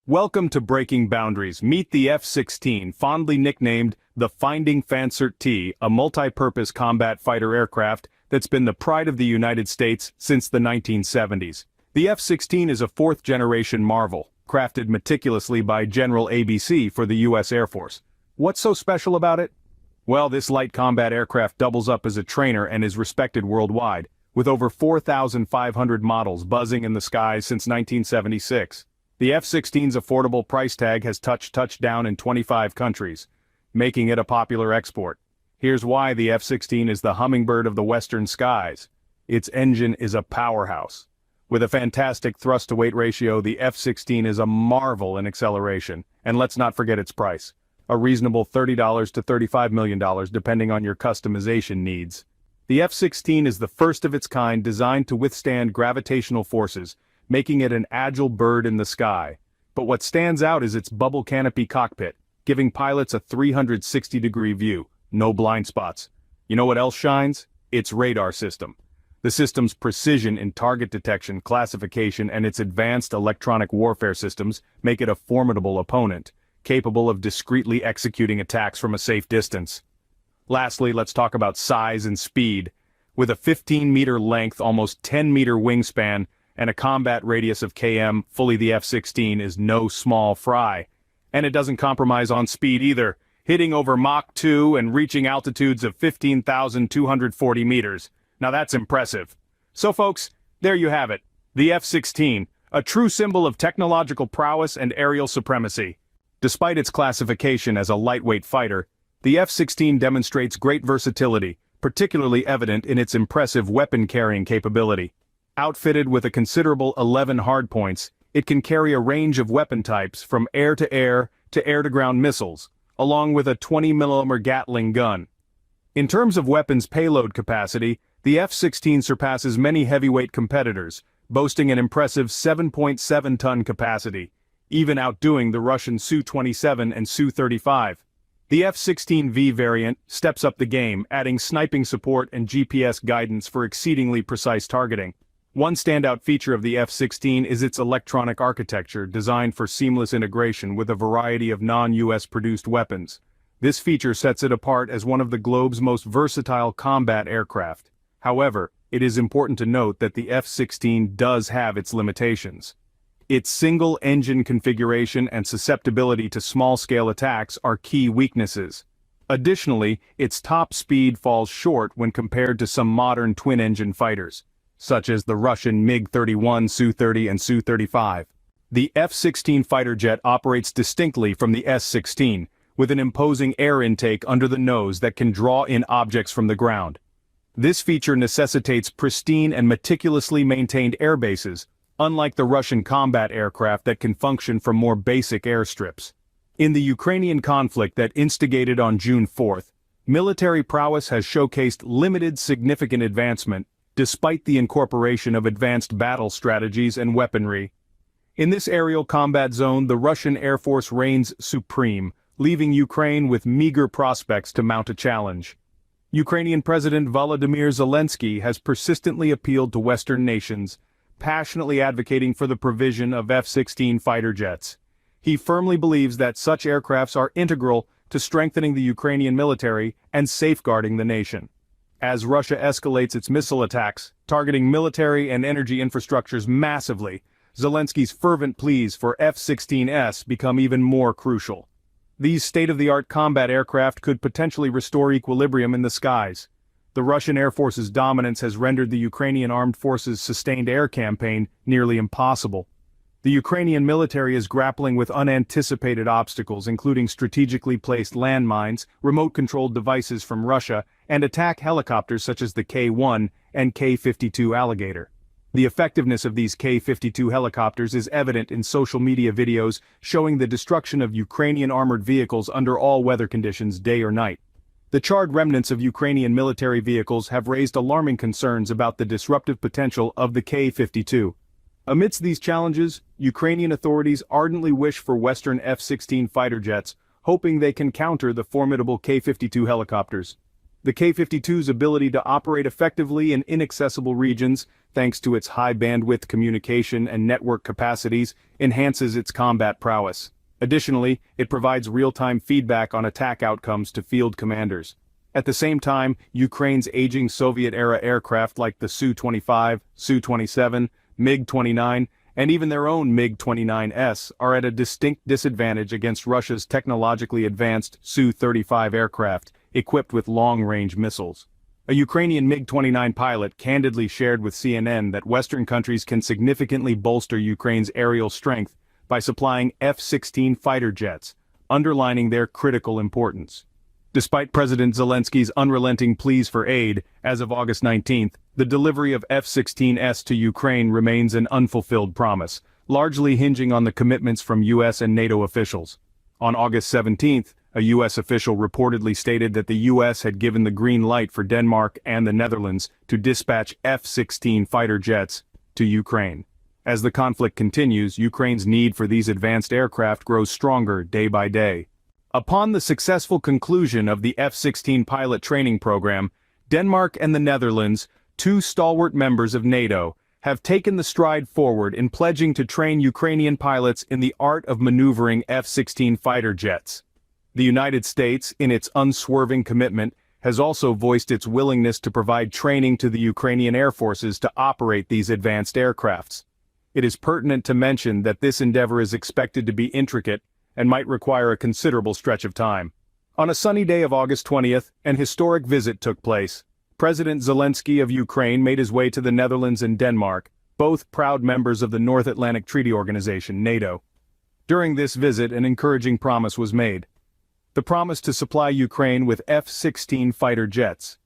Welcome to Breaking Boundaries. Meet the F-16, fondly nicknamed the Finding T, a multi-purpose combat fighter aircraft that's been the pride of the United States since the 1970s. The F-16 is a fourth-generation marvel, crafted meticulously by General ABC for the U.S. Air Force. What's so special about it? Well, this light combat aircraft doubles up as a trainer and is respected worldwide, with over 4,500 models buzzing in the skies since 1976. The F-16's affordable price tag has touched down in 25 countries, making it a popular export. Here's why the F-16 is the hummingbird of the western skies. Its engine is a powerhouse. With a fantastic thrust-to-weight ratio, the F-16 is a marvel in acceleration, and let's not forget its price. A reasonable $30 to $35 million depending on your customization needs. The F-16 is the first of its kind designed to withstand gravitational forces, making it an agile bird in the sky. But what stands out is its bubble canopy cockpit, giving pilots a 360-degree view, no blind spots. You know what else shines? Its radar system. The system's precision in target detection, classification, and its advanced electronic warfare systems make it a formidable opponent, capable of discreetly executing attacks from a safe distance. Lastly, let's talk about size and speed. With a 15-meter length, almost 10-meter wingspan, and a combat radius of km, fully the F-16 is no small fry. And it doesn't compromise on speed either, hitting over Mach 2 and reaching altitudes of 15,240 meters. Now that's impressive. So folks, there you have it, the F-16, a true symbol of technological prowess and aerial supremacy. Despite its classification as a lightweight fighter, the F-16 demonstrates great versatility, particularly evident in its impressive weapon-carrying capability. Outfitted with a considerable 11 hardpoints, it can carry a range of weapon types from air-to-air to air-to-ground missiles, along with a 20mm Gatling gun. In terms of weapons payload capacity, the F-16 surpasses many heavyweight competitors, boasting an impressive 7.7-ton capacity, even outdoing the Russian Su-27 and Su-35. The F-16V variant steps up the game, adding sniping support and GPS guidance for exceedingly precise targeting. One standout feature of the F-16 is its electronic architecture, designed for seamless integration with a variety of non-US produced weapons. This feature sets it apart as one of the globe's most versatile combat aircraft. However, it is important to note that the F-16 does have its limitations. Its single-engine configuration and susceptibility to small-scale attacks are key weaknesses. Additionally, its top speed falls short when compared to some modern twin-engine fighters, such as the Russian MiG-31, Su-30 and Su-35. The F-16 fighter jet operates distinctly from the S-16, with an imposing air intake under the nose that can draw in objects from the ground. This feature necessitates pristine and meticulously maintained airbases, unlike the Russian combat aircraft that can function from more basic airstrips. In the Ukrainian conflict that instigated on June 4th, military prowess has showcased limited significant advancement, despite the incorporation of advanced battle strategies and weaponry. In this aerial combat zone, the Russian Air Force reigns supreme, leaving Ukraine with meager prospects to mount a challenge. Ukrainian President Volodymyr Zelensky has persistently appealed to Western nations, passionately advocating for the provision of F-16 fighter jets. He firmly believes that such aircrafts are integral to strengthening the Ukrainian military and safeguarding the nation. As Russia escalates its missile attacks, targeting military and energy infrastructures massively, Zelensky's fervent pleas for F-16s become even more crucial. These state-of-the-art combat aircraft could potentially restore equilibrium in the skies. The Russian Air Force's dominance has rendered the Ukrainian Armed Forces' sustained air campaign nearly impossible. The Ukrainian military is grappling with unanticipated obstacles, including strategically placed landmines, remote-controlled devices from Russia, and attack helicopters such as the K-1 and K-52 Alligator. The effectiveness of these K-52 helicopters is evident in social media videos showing the destruction of Ukrainian armored vehicles under all weather conditions, day or night. The charred remnants of Ukrainian military vehicles have raised alarming concerns about the disruptive potential of the K-52. Amidst these challenges, Ukrainian authorities ardently wish for Western F-16 fighter jets, hoping they can counter the formidable K-52 helicopters. The K-52's ability to operate effectively in inaccessible regions, thanks to its high-bandwidth communication and network capacities, enhances its combat prowess. Additionally, it provides real-time feedback on attack outcomes to field commanders. At the same time, Ukraine's aging Soviet-era aircraft like the Su-25, Su-27, MiG-29, and even their own MiG-29S are at a distinct disadvantage against Russia's technologically advanced Su-35 aircraft, equipped with long-range missiles. A Ukrainian MiG-29 pilot candidly shared with CNN that Western countries can significantly bolster Ukraine's aerial strength by supplying F-16 fighter jets, underlining their critical importance. Despite President Zelensky's unrelenting pleas for aid, as of August 19, the delivery of F-16s to Ukraine remains an unfulfilled promise, largely hinging on the commitments from US and NATO officials. On August 17, a US official reportedly stated that the US had given the green light for Denmark and the Netherlands to dispatch F-16 fighter jets to Ukraine. As the conflict continues, Ukraine's need for these advanced aircraft grows stronger day by day. Upon the successful conclusion of the F-16 pilot training program, Denmark and the Netherlands, two stalwart members of NATO, have taken the stride forward in pledging to train Ukrainian pilots in the art of maneuvering F-16 fighter jets. The United States, in its unswerving commitment, has also voiced its willingness to provide training to the Ukrainian Air Forces to operate these advanced aircrafts. It is pertinent to mention that this endeavor is expected to be intricate and might require a considerable stretch of time. On a sunny day of August 20th, an historic visit took place. President Zelensky of Ukraine made his way to the Netherlands and Denmark, both proud members of the North Atlantic Treaty Organization, NATO. During this visit, an encouraging promise was made. The promise to supply Ukraine with F-16 fighter jets.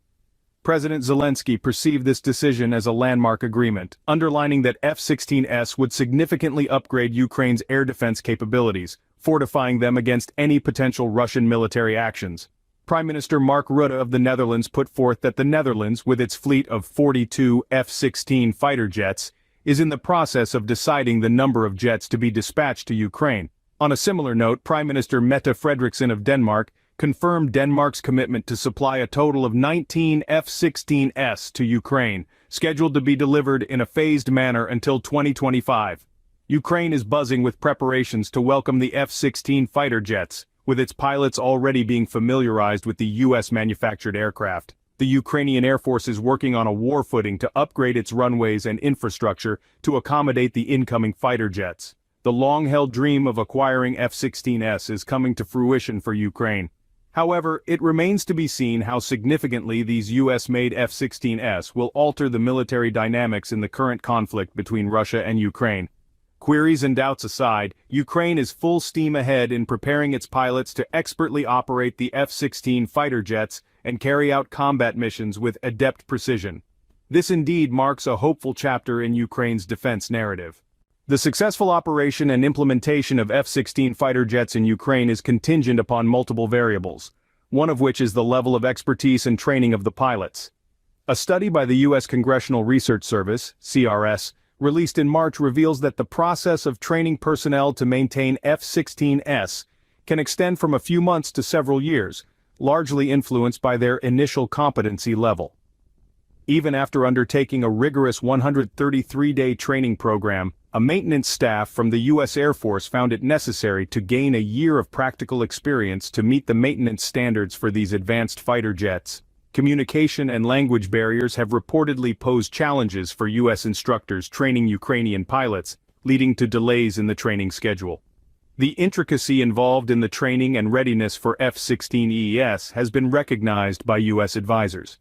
President Zelensky perceived this decision as a landmark agreement, underlining that F-16s would significantly upgrade Ukraine's air defense capabilities, fortifying them against any potential Russian military actions. Prime Minister Mark Rutte of the Netherlands put forth that the Netherlands, with its fleet of 42 F-16 fighter jets, is in the process of deciding the number of jets to be dispatched to Ukraine. On a similar note, Prime Minister Mette Frederiksen of Denmark confirmed Denmark's commitment to supply a total of 19 F-16s to Ukraine, scheduled to be delivered in a phased manner until 2025. Ukraine is buzzing with preparations to welcome the F-16 fighter jets, with its pilots already being familiarized with the US-manufactured aircraft. The Ukrainian Air Force is working on a war footing to upgrade its runways and infrastructure to accommodate the incoming fighter jets. The long-held dream of acquiring F-16s is coming to fruition for Ukraine. However, it remains to be seen how significantly these US-made F-16s will alter the military dynamics in the current conflict between Russia and Ukraine. Queries and doubts aside, Ukraine is full steam ahead in preparing its pilots to expertly operate the F-16 fighter jets and carry out combat missions with adept precision. This indeed marks a hopeful chapter in Ukraine's defense narrative. The successful operation and implementation of F-16 fighter jets in Ukraine is contingent upon multiple variables, one of which is the level of expertise and training of the pilots. A study by the U.S. Congressional Research Service, CRS, released in March reveals that the process of training personnel to maintain F-16s can extend from a few months to several years, largely influenced by their initial competency level. Even after undertaking a rigorous 133-day training program, a maintenance staff from the U.S. Air Force found it necessary to gain a year of practical experience to meet the maintenance standards for these advanced fighter jets. Communication and language barriers have reportedly posed challenges for U.S. instructors training Ukrainian pilots, leading to delays in the training schedule. The intricacy involved in the training and readiness for F-16Es has been recognized by U.S. advisors.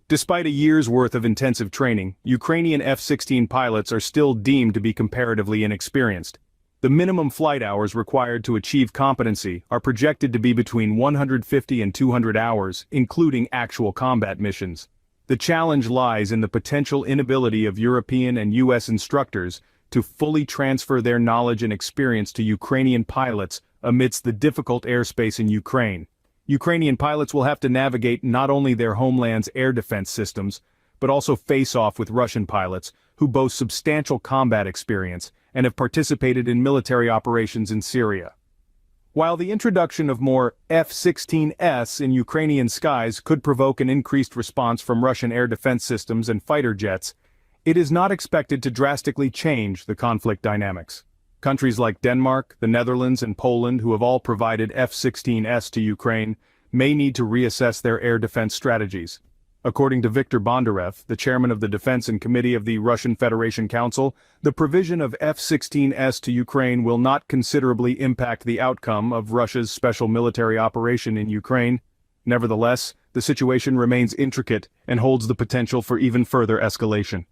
Despite a year's worth of intensive training, Ukrainian F-16 pilots are still deemed to be comparatively inexperienced. The minimum flight hours required to achieve competency are projected to be between 150 and 200 hours, including actual combat missions. The challenge lies in the potential inability of European and U.S. instructors to fully transfer their knowledge and experience to Ukrainian pilots amidst the difficult airspace in Ukraine. Ukrainian pilots will have to navigate not only their homeland's air defense systems, but also face off with Russian pilots, who boast substantial combat experience and have participated in military operations in Syria. While the introduction of more F-16s in Ukrainian skies could provoke an increased response from Russian air defense systems and fighter jets, it is not expected to drastically change the conflict dynamics. Countries like Denmark, the Netherlands, and Poland, who have all provided F-16s to Ukraine, may need to reassess their air defense strategies. According to Viktor Bondarev, the chairman of the Defense and Committee of the Russian Federation Council, the provision of F-16s to Ukraine will not considerably impact the outcome of Russia's special military operation in Ukraine. Nevertheless, the situation remains intricate and holds the potential for even further escalation.